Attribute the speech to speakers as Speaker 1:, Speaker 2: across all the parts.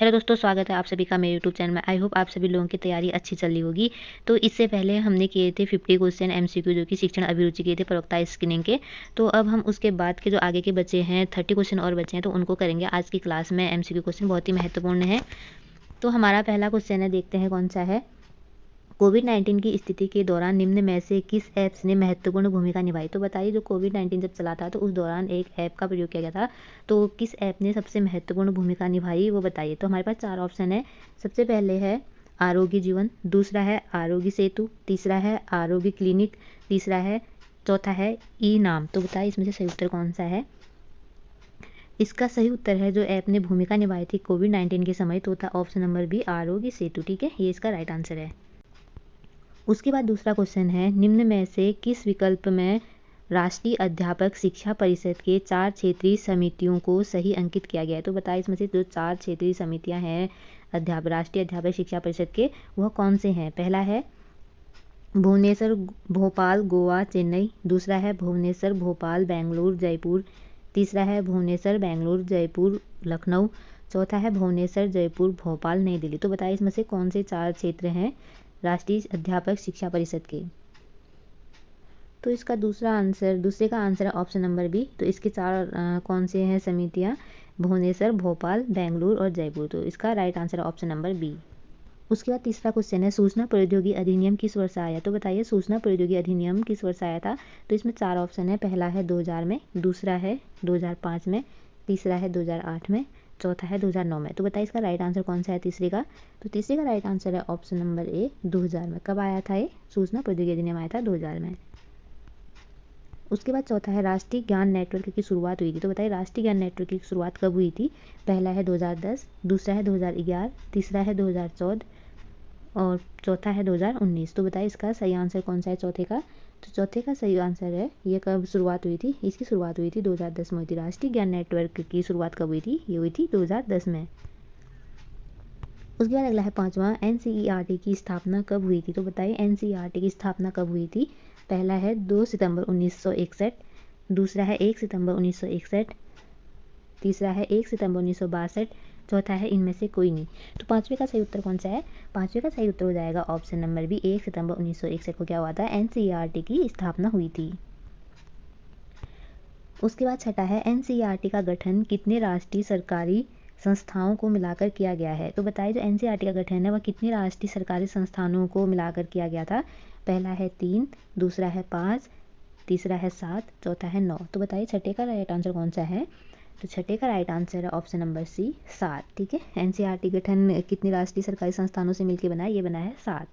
Speaker 1: Hello दोस्तों, स्वागत है आप सभी का मेरे यूट्यूब चैनल में। आई होप आप सभी लोगों की तैयारी अच्छी चल रही होगी। तो इससे पहले हमने किए थे 50 क्वेश्चन एमसीक्यू जो कि शिक्षण अभिरुचि के थे प्रवक्ता स्क्रीनिंग के। तो अब हम उसके बाद के जो आगे के बचे हैं 30 क्वेश्चन और बचे हैं तो उनको करेंगे आज की क्लास में। एमसीक्यू क्वेश्चन बहुत ही महत्वपूर्ण है। तो हमारा पहला क्वेश्चन है, देखते हैं कौन सा है। कोविड-19 की स्थिति के दौरान निम्न में से किस ऐप्स ने महत्वपूर्ण भूमिका निभाई? तो बताइए, जो कोविड-19 जब चला था तो उस दौरान एक ऐप का प्रयोग किया गया था, तो किस ऐप ने सबसे महत्वपूर्ण भूमिका निभाई वो बताइए। तो हमारे पास 4 ऑप्शन है। सबसे पहले है आरोग्य जीवन, दूसरा है आरोग्य सेतु, तीसरा है आरोग्य क्लिनिक, तीसरा है चौथा है ई नाम। तो बताइए इसमें से सही उत्तर कौन सा है। इसका सही उत्तर है, जो ऐप ने भूमिका निभाई थी कोविड-19 के समय, तो था option number B Aarogya Setu. ठीक है, ये इसका राइट आंसर है। उसके बाद दूसरा क्वेश्चन है, निम्न में से किस विकल्प में राष्ट्रीय अध्यापक शिक्षा परिषद के 4 क्षेत्रीय समितियों को सही अंकित किया गया है? तो बताइए इसमें से जो 4 क्षेत्रीय समितियां हैं राष्ट्रीय अध्यापक शिक्षा परिषद के, वह कौन से हैं। पहला है भुवनेश्वर भोपाल गोवा चेन्नई, दूसरा है भुवनेश्वर भोपाल बेंगलुरु जयपुर, तीसरा है भुवनेश्वर बेंगलुरु जयपुर लखनऊ, चौथा है भुवनेश्वर जयपुर भोपाल नई दिल्ली। तो बताइए इसमें से कौन से 4 क्षेत्र हैं राष्ट्रीय अध्यापक शिक्षा परिषद के। तो इसका दूसरे का आंसर है ऑप्शन नंबर बी। तो इसके 4 कौन से हैं समितियां, भुवनेश्वर भोपाल बेंगलुरु और जयपुर। तो इसका राइट आंसर है ऑप्शन नंबर बी। उसके बाद तीसरा क्वेश्चन है, सूचना प्रौद्योगिकी अधिनियम किस वर्ष आया? तो बताइए सूचना प्रौद्योगिकी अधिनियम किस वर्ष आया था। तो इसमें 4 ऑप्शन है। पहला है 2000 में, दूसरा है 2005 में, तीसरा है 2008 में, चौथा है 2009 में। तो बताइए इसका राइट आंसर कौन सा है तीसरे का। तो तीसरे का राइट आंसर है ऑप्शन नंबर ए 2000 में। कब आया था ये सूचना प्रौद्योगिकी अधिनियम? आया था 2000 में। उसके बाद चौथा है, राष्ट्रीय ज्ञान नेटवर्क की शुरुआत हुई थी। तो बताइए राष्ट्रीय ज्ञान नेटवर्क की शुरुआत कब हुई थी। पहला है 2010, दूसरा है 2011, तीसरा है 2014 और चौथा है 2019। तो बताइए इसका सही आंसर कौन सा है चौथे का। तो चौथे का सही आंसर है, ये कब शुरुआत हुई थी। इसकी शुरुआत हुई थी 2010 में हुई थी। राष्ट्रीय ज्ञान नेटवर्क की शुरुआत कब हुई थी, ये हुई थी 2010 में। उसके बाद अगला है पांचवा, एनसीईआरटी की स्थापना कब हुई थी। तो बताइए एनसीईआरटी की स्थापना कब हुई थी। पहला है 2 सितंबर 1961, दूसरा है 1 सितंबर 1961, तीसरा है 1 सितंबर 1962, चौथा है इनमें से कोई नहीं। तो पांचवे का सही उत्तर कौन सा है। पांचवे का सही उत्तर हो जाएगा ऑप्शन नंबर बी, 1 सितंबर 1961 को क्या हुआ था, एनसीईआरटी की स्थापना हुई थी। उसके बाद छठा है, एनसीईआरटी का गठन कितने राष्ट्रीय सरकारी संस्थाओं को मिलाकर किया गया है। तो बताइए जो एनसीईआरटी का गठन है वह कितने राष्ट्रीय सरकारी संस्थानों को मिलाकर किया गया था। पहला है 3, दूसरा है 5, तीसरा है 7, चौथा है 9। तो बताइए छठे का राइट आंसर कौन सा है। तो छठे का राइट आंसर है ऑप्शन नंबर सी 7। ठीक है, एनसीईआरटी गठन कितने राष्ट्रीय सरकारी संस्थानों से मिलकर बना है, ये बना है 7।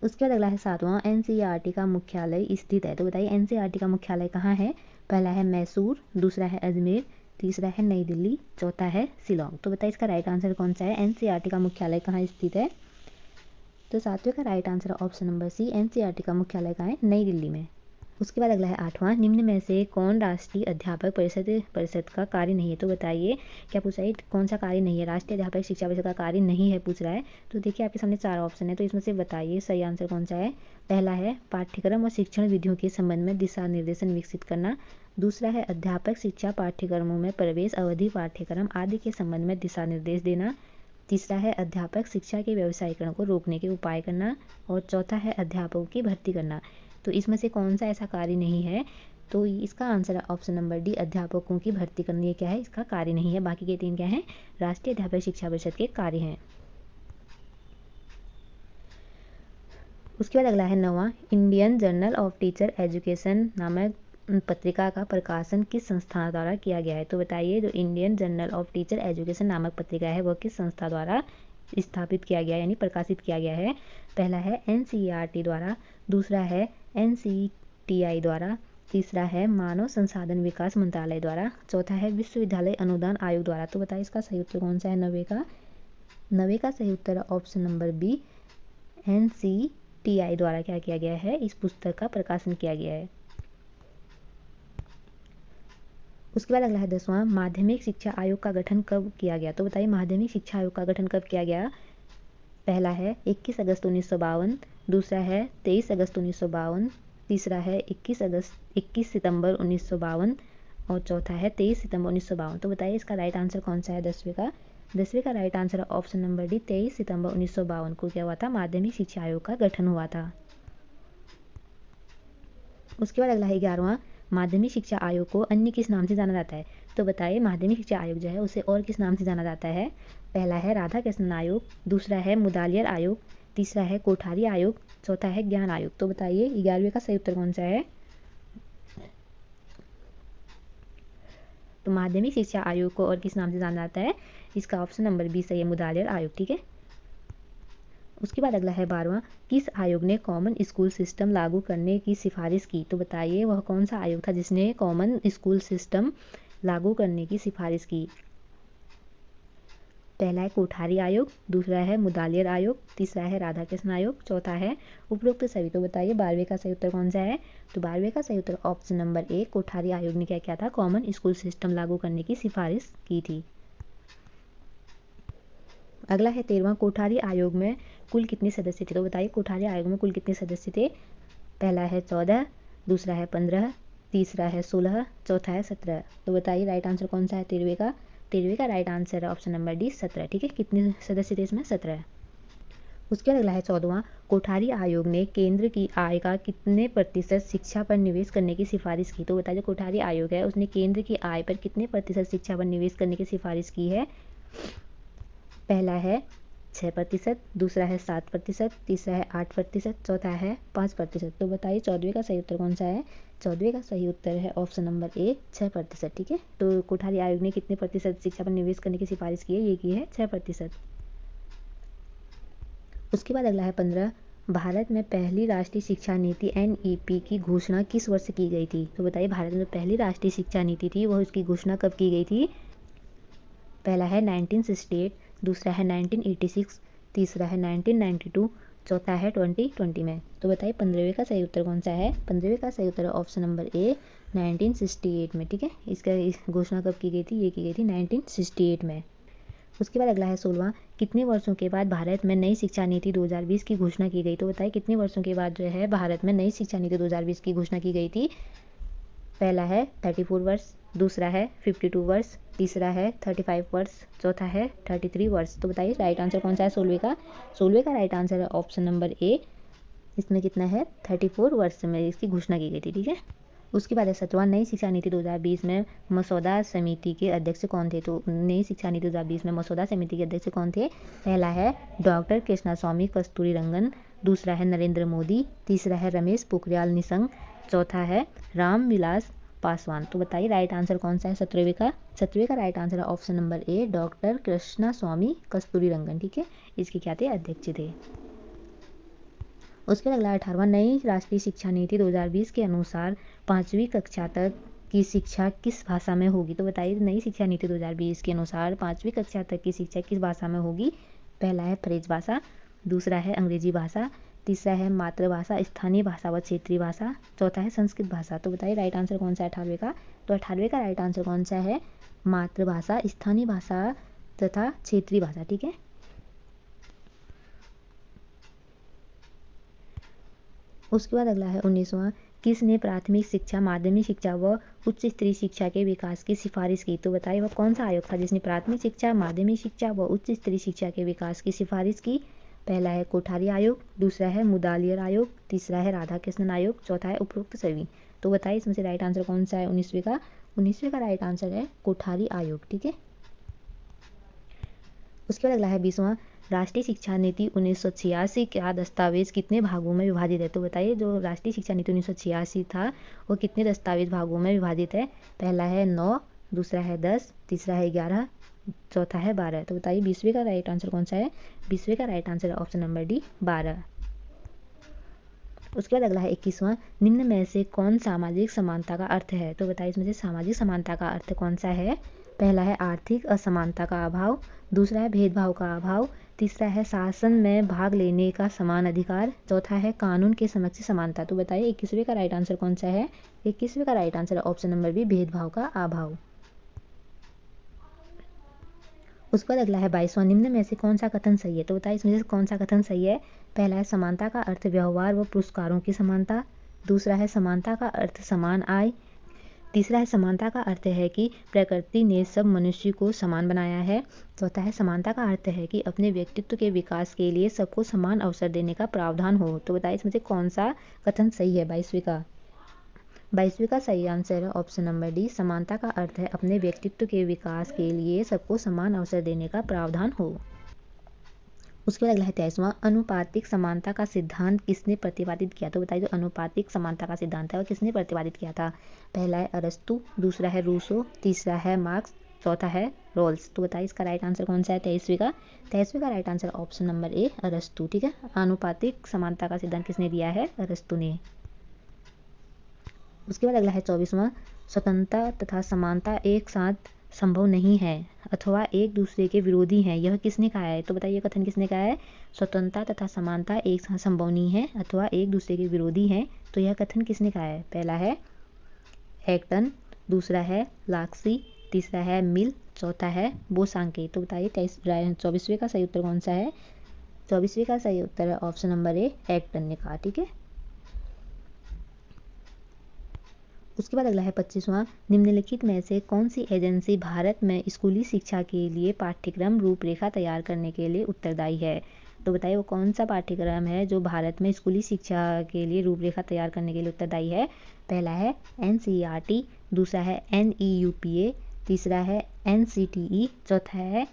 Speaker 1: उसके बाद अगला है सातवां, एनसीईआरटी का मुख्यालय स्थित है। तो बताइए एनसीईआरटी का मुख्यालय कहाँ है। पहला है मैसूर, दूसरा है अजमेर, तीसरा है नई दिल्ली, चौथा है शिलोंग। तो बताइए इसका राइट आंसर कौन सा है, एनसीईआरटी का मुख्यालय कहाँ स्थित है। तो सातवें का राइट आंसर है ऑप्शन नंबर सी, एनसीईआरटी का मुख्यालय कहाँ है, नई दिल्ली में। उसके बाद अगला है आठवां, निम्न में से कौन राष्ट्रीय अध्यापक परिषद का कार्य नहीं है। तो बताइए क्या पूछा है, कौन सा कार्य नहीं है, राष्ट्रीय अध्यापक शिक्षा परिषद का कार्य नहीं है पूछ रहा है। तो देखिए आपके सामने 4 ऑप्शन है, तो इसमें से बताइए सही आंसर कौन सा है। पहला है पाठ्यक्रम और शिक्षण विधियों के संबंध में दिशा निर्देशन विकसित करना, दूसरा है अध्यापक शिक्षा पाठ्यक्रमों में प्रवेश अवधि पाठ्यक्रम आदि के संबंध में दिशा निर्देश देना, तीसरा है अध्यापक शिक्षा के व्यवसायीकरण को रोकने के उपाय करना, और चौथा है अध्यापकों की भर्ती करना। तो इसमें से कौन सा ऐसा कार्य नहीं है। तो इसका आंसर है ऑप्शन नंबर डी, अध्यापकों की भर्ती करना। ये क्या है, इसका कार्य नहीं है। बाकी के 3 क्या हैं, राष्ट्रीय अध्यापक शिक्षा परिषद के कार्य हैं। उसके बाद अगला है 9वां, Indian journal of teacher education नामक पत्रिका का प्रकाशन किस संस्था द्वारा किया गया है। तो बताइए जो Indian journal of teacher education नामक पत्रिका है वह किस संस्था द्वारा स्थापित किया गया यानी प्रकाशित किया गया है। पहला है एनसीईआरटी द्वारा, दूसरा है एनसीटीआई द्वारा, तीसरा है मानव संसाधन विकास मंत्रालय द्वारा, चौथा है विश्वविद्यालय अनुदान आयोग द्वारा। तो बताइए इसका सही उत्तर कौन सा है। 9वें का सही उत्तर है ऑप्शन नंबर बी, एनसीटीआई द्वारा क्या किया गया है, इस पुस्तक का प्रकाशन किया गया है। उसके बाद अगला है 10वां, माध्यमिक शिक्षा आयोग का गठन कब किया गया। तो बताइए माध्यमिक शिक्षा आयोग का गठन कब किया गया। पहला है 21 अगस्त 1952, दूसरा है 23 अगस्त 1952, तीसरा है 21 सितंबर 1952 और चौथा है 23 सितंबर 1952। तो बताइए इसका राइट आंसर कौन सा है 10वीं का राइट आंसर है ऑप्शन नंबर डी, 23 सितंबर 1952 को क्या हुआ था, माध्यमिक शिक्षा आयोग का गठन हुआ था। उसके बाद अगला है 11वां, माध्यमिक शिक्षा आयोग को अन्य किस नाम से जाना जाता है। तो बताइए माध्यमिक शिक्षा आयोग जो है उसे और किस नाम से जाना जाता है। पहला है राधा कृष्णन आयोग, दूसरा है मुदालियर आयोग, तीसरा है कोठारी आयोग, चौथा है ज्ञान आयोग। तो बताइए 11वीं का सही उत्तर कौन सा है। तो माध्यमिक शिक्षा आयोग को और किस नाम से जाना जाता है, इसका ऑप्शन नंबर बी सही है, मुदालियर आयोग। ठीक है। उसके बाद अगला है 12वां, किस आयोग ने कॉमन स्कूल सिस्टम लागू करने की सिफारिश की। तो बताइए वह कौन सा आयोग था जिसने कॉमन स्कूल सिस्टम लागू करने की सिफारिश की। पहला है कोठारी आयोग, दूसरा है मुदालियर आयोग, तीसरा है राधा कृष्ण आयोग, चौथा है उपरोक्त सभी। तो बताइए 12वीं का सही उत्तर कौन सा है। तो 12वीं का सही उत्तर ऑप्शन नंबर ए, कोठारी आयोग ने क्या किया था, कॉमन स्कूल सिस्टम लागू करने की सिफारिश की थी। अगला है 13वां, कोठारी आयोग में कुल कितने सदस्य थे। तो बताइए कोठारी आयोग में कुल कितने सदस्य थे। पहला है 14, दूसरा है 15, तीसरा है 16, चौथा है 17। तो बताइए राइट आंसर कौन सा है 13वीं का राइट आंसर है ऑप्शन नंबर डी 17। ठीक है, कितने सदस्य थे इसमें, 17। उसके बाद अगला है 14वां, कोठारी आयोग ने केंद्र की आय का कितने प्रतिशत शिक्षा पर निवेश करने की सिफारिश की। तो बताइए कोठारी आयोग है उसने केंद्र की आय पर कितने प्रतिशत शिक्षा पर निवेश करने की सिफारिश की है। पहला है 6%, दूसरा है 7%, तीसरा है 8%, चौथा है 5%। तो बताइए 14वीं का सही उत्तर कौन सा है। 14वीं का सही उत्तर है ऑप्शन नंबर ए 6%। ठीक है, तो कोठारी आयोग ने कितने प्रतिशत शिक्षा पर निवेश करने की सिफारिश की है, ये की है 6%। उसके बाद अगला है 15, भारत में पहली राष्ट्रीय शिक्षा नीति NEP की घोषणा किस वर्ष की गई थी। तो बताइए भारत में पहली राष्ट्रीय शिक्षा नीति थी वह उसकी घोषणा कब की गई थी। पहला है 1968, दूसरा है 1986, तीसरा है 1992, चौथा है 2020 में। तो बताइए 15वीं का सही उत्तर कौन सा है। 15वीं का सही उत्तर है ऑप्शन नंबर ए 1968 में। ठीक है, इसका घोषणा कब की गई थी, ये की गई थी 1968 में। उसके बाद अगला है 16वां, कितने वर्षों के बाद भारत में नई शिक्षा नीति 2020 की घोषणा की गई। तो बताइए कितने वर्षों के बाद जो है भारत में नई शिक्षा नीति 2020 की घोषणा की गई थी। पहला है 34 वर्ष, दूसरा है 52 वर्ष, तीसरा है 35 वर्ष, चौथा है 33 वर्ष। तो बताइए राइट आंसर कौन सा है 16वीं का राइट आंसर है ऑप्शन नंबर ए, इसमें कितना है 34 वर्ष में इसकी घोषणा की गई थी। ठीक है। उसके बाद है 17वां, नई शिक्षा नीति 2020 में मसौदा समिति के अध्यक्ष कौन थे। तो नई शिक्षा नीति 2020 में मसौदा समिति के अध्यक्ष कौन थे। पहला है डॉक्टर कृष्णास्वामी कस्तूरीरंगन, दूसरा है नरेंद्र मोदी, तीसरा है रमेश पोखरियाल निशंक, चौथा है रामविलास पासवान। तो बताइए राइट आंसर कौन सा है 17वीं का राइट आंसर है option number A, doctor Krishnaswamy Kasturirangan. ठीक है, इसके क्या थे, अध्यक्ष थे। उसके बाद अगला 18वां, नई राष्ट्रीय शिक्षा नीति 2020 के अनुसार 5वीं कक्षा तक की शिक्षा किस भाषा में होगी। तो बताइए नई शिक्षा नीति 2020 के अनुसार 5वीं कक्षा तक की शिक्षा किस भाषा में होगी। पहला है फ्रेंच भाषा, दूसरा है अंग्रेजी भाषा, तीसरा है मातृभाषा, स्थानीय भाषा व क्षेत्रीय भाषा, चौथा है संस्कृत भाषा। तो बताइए राइट आंसर कौन सा है 18वीं का। तो 18वीं का राइट आंसर कौन सा है, मातृभाषा, स्थानीय भाषा तथा क्षेत्रीय भाषा। ठीक है। उसके बाद अगला है 19वां, किसने प्राथमिक शिक्षा, माध्यमिक शिक्षा व उच्च स्तरीय शिक्षा के विकास की सिफारिश की। तो बताइए वह कौन सा आयोग था जिसने प्राथमिक शिक्षा, माध्यमिक शिक्षा व उच्च स्तरीय शिक्षा के विकास की सिफारिश की। पहला है कोठारी आयोग, दूसरा है मुदालियर आयोग, तीसरा है राधा कृष्णन आयोग, चौथा है उपरोक्त सभी। तो बताइए इसमें से राइट आंसर कौन सा है 19वीं का राइट आंसर है कोठारी आयोग। ठीक है। उसके बाद अगला है 20वां, राष्ट्रीय शिक्षा नीति 1986 का दस्तावेज कितने भागों में विभाजित है। तो बताइए जो राष्ट्रीय शिक्षा नीति 1986 था वो कितने दस्तावेज भागों में विभाजित है। पहला है 9, दूसरा है 10, तीसरा है 11, चौथा है 12। तो बताइए 20वीं का राइट आंसर कौन सा है। 20वीं का राइट आंसर है ऑप्शन नंबर डी 12। उसके बाद अगला है 21वां, निम्न में से कौन सामाजिक समानता का अर्थ है। तो बताइए इसमें से सामाजिक समानता का अर्थ कौन सा है। पहला है आर्थिक असमानता का अभाव, दूसरा है भेदभाव का अभाव, तीसरा है शासन में भाग लेने का समान अधिकार, चौथा है कानून के समक्ष समानता। तो बताइए 21वीं का राइट आंसर कौन सा है। 21वीं का राइट आंसर है ऑप्शन नंबर बी, भेदभाव का अभाव। उसके बाद अगला है 22वां, निम्न में से कौन सा कथन सही है। तो बताइए इसमें से कौन सा कथन सही है। पहला है समानता का अर्थ व्यवहार व पुरस्कारों की समानता, दूसरा है समानता का अर्थ समान आय, तीसरा है समानता का अर्थ है कि प्रकृति ने सब मनुष्य को समान बनाया है। चौथा है समानता का अर्थ है कि अपने व्यक्तित्व के विकास के लिए सबको समान अवसर देने का प्रावधान हो। तो बताइए इसमें से कौन सा कथन सही है 22वीं का सही आंसर है ऑप्शन नंबर डी, समानता का अर्थ है अपने व्यक्तित्व के विकास के लिए सबको समान अवसर देने का प्रावधान हो। उसके बाद अगला है 23वां, अनुपातिक समानता का सिद्धांत किसने प्रतिपादित किया। तो बताइए जो अनुपातिक समानता का सिद्धांत है वो किसने प्रतिपादित किया था। पहला है अरस्तु, दूसरा है रूसो, तीसरा है मार्क्स, चौथा है रोल्स। तो बताइए इसका राइट आंसर कौन सा है 23वीं का राइट आंसर ऑप्शन नंबर ए अरस्तु। ठीक है, अनुपातिक समानता का सिद्धांत किसने दिया है, अरस्तु ने। उसके बाद अगला है 24वां, स्वतंत्रता तथा समानता एक साथ संभव नहीं है अथवा एक दूसरे के विरोधी हैं, यह किसने कहा है। तो बताइए कथन किसने कहा है, स्वतंत्रता तथा समानता एक साथ संभव नहीं है अथवा एक दूसरे के विरोधी हैं, तो यह कथन किसने कहा है। पहला है एक्टन, दूसरा है लाक्सी, तीसरा है मिल, चौथा है बोसांके। तो बताइए 24वीं का सही उत्तर कौन सा है। 24वीं का सही उत्तर है ऑप्शन नंबर ए एक्टन ने कहा। ठीक है, उसके बाद अगला है 25वां, निम्नलिखित में से कौन सी एजेंसी भारत में स्कूली शिक्षा के लिए पाठ्यक्रम रूपरेखा तैयार करने के लिए उत्तरदायी है। तो बताइए वो कौन सा पाठ्यक्रम है जो भारत में स्कूली शिक्षा के लिए रूपरेखा तैयार करने के लिए उत्तरदायी है। पहला है NCERT, दूसरा है NEUPA, तीसरा है NCTE, चौथा है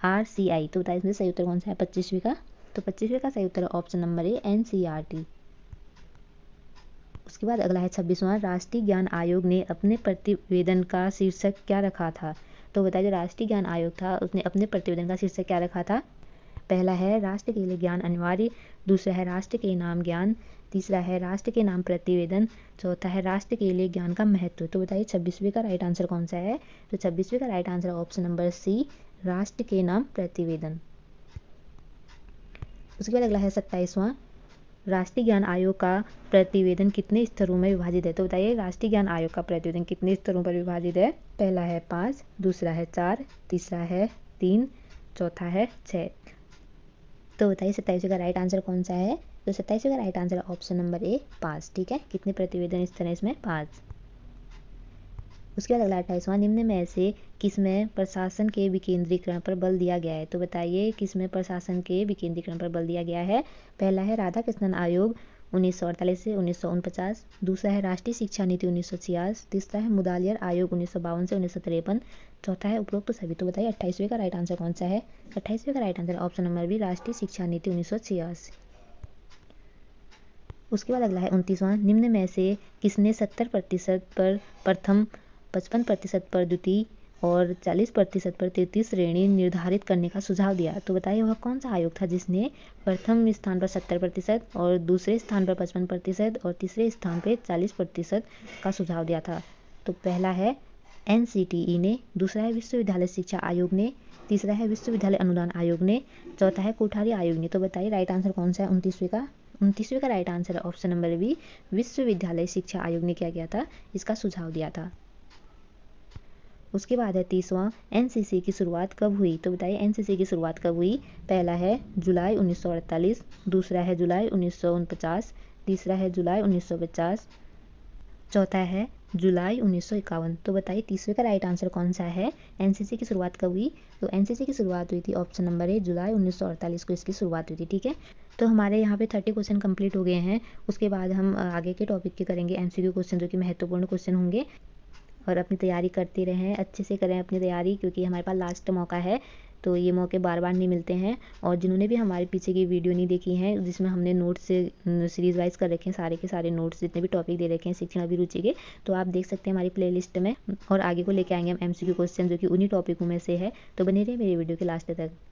Speaker 1: RCI। तो बताइए इसमें सही उत्तर कौन सा है 25वीं का। तो 25वीं का सही उत्तर है ऑप्शन नंबर ए NCERT। उसके बाद अगला है 26वां, राष्ट्रीय ज्ञान आयोग ने अपने प्रतिवेदन का शीर्षक क्या रखा था। तो बताइए राष्ट्रीय ज्ञान आयोग था उसने अपने प्रतिवेदन का शीर्षक क्या रखा था। पहला है राष्ट्र के लिए ज्ञान अनिवार्य, दूसरा है राष्ट्र के नाम ज्ञान, तीसरा है राष्ट्र के नाम प्रतिवेदन, चौथा है राष्ट्र के लिए ज्ञान का महत्व। तो बताइए 26वीं का राइट आंसर कौन सा है। तो 26वीं का right answer option number C, राष्ट्र के नाम प्रतिवेदन। उसके बाद अगला है 27वां, राष्ट्रीय ज्ञान आयोग का प्रतिवेदन कितने स्तरों में विभाजित है। तो बताइए राष्ट्रीय ज्ञान आयोग का प्रतिवेदन कितने स्तरों पर विभाजित है। पहला है 5, दूसरा है 4, तीसरा है 3, चौथा है 6। तो बताइए 27 का राइट आंसर कौन सा है। तो 27 का राइट आंसर ऑप्शन नंबर ए 5। ठीक है, कितने प्रतिवेदन स्तर है इसमें 5। उसके बाद अगला 28वां, निम्न में से किसमें प्रशासन के विकेंद्रीकरण पर बल दिया गया है। तो बताइए किसमें प्रशासन के विकेंद्रीकरण पर बल दिया गया है। पहला है राधाकृष्णन आयोग 1948 से 1949, दूसरा है राष्ट्रीय शिक्षा नीति 1966, तीसरा है मुदालियर आयोग 1952 से 1953, चौथा है उपरोक्त सभी। तो बताइए 28वीं का राइट आंसर कौन सा है। 28वीं का right answer option number B, राष्ट्रीय शिक्षा नीति 1986। उसके बाद अगला है 29वां, निम्न में से किसने 70% पर प्रथम, 55% पर द्वितीय और 40% पर तृतीय श्रेणी निर्धारित करने का सुझाव दिया। तो बताइए वह कौन सा आयोग था जिसने प्रथम स्थान पर 70% और दूसरे स्थान पर 55% और तीसरे स्थान पर 40% का सुझाव दिया था। तो पहला है NCTE ने, दूसरा है विश्वविद्यालय शिक्षा आयोग ने, तीसरा है विश्वविद्यालय अनुदान आयोग ने, चौथा है कोठारी आयोग ने। तो बताइए राइट आंसर कौन सा है 29वीं का। 29वीं का राइट आंसर है ऑप्शन नंबर बी, विश्वविद्यालय शिक्षा आयोग ने क्या किया था, इसका सुझाव दिया था। उसके बाद है 30वां, NCC की शुरुआत कब हुई। तो बताइए NCC की शुरुआत कब हुई। पहला है जुलाई 1948, दूसरा है जुलाई 1949, तीसरा है जुलाई 1950, चौथा है जुलाई 1951। तो बताइए 30वें का राइट आंसर कौन सा है। NCC की शुरुआत कब हुई। तो NCC की शुरुआत हुई थी ऑप्शन नंबर ए, जुलाई 1948 को इसकी शुरुआत हुई थी। ठीक है, तो हमारे यहाँ पे 30 क्वेश्चन कंप्लीट हो गए हैं। उसके बाद हम आगे के टॉपिक के करेंगे MCQ क्वेश्चन, जो कि महत्वपूर्ण क्वेश्चन होंगे। और अपनी तैयारी करते रहें, अच्छे से करें अपनी तैयारी, क्योंकि हमारे पास लास्ट मौका है, तो ये मौके बार बार नहीं मिलते हैं। और जिन्होंने भी हमारे पीछे की वीडियो नहीं देखी हैं, जिसमें हमने नोट्स से सीरीज वाइज कर रखे हैं, सारे के सारे नोट्स जितने भी टॉपिक दे रखे हैं शिक्षण अभिरुचि के, तो आप देख सकते हैं हमारी प्लेलिस्ट में। और आगे को लेके आएंगे हम MCQ क्वेश्चन, जो कि उन्हीं टॉपिकों में से है। तो बने रहिए मेरी वीडियो के लास्ट तक।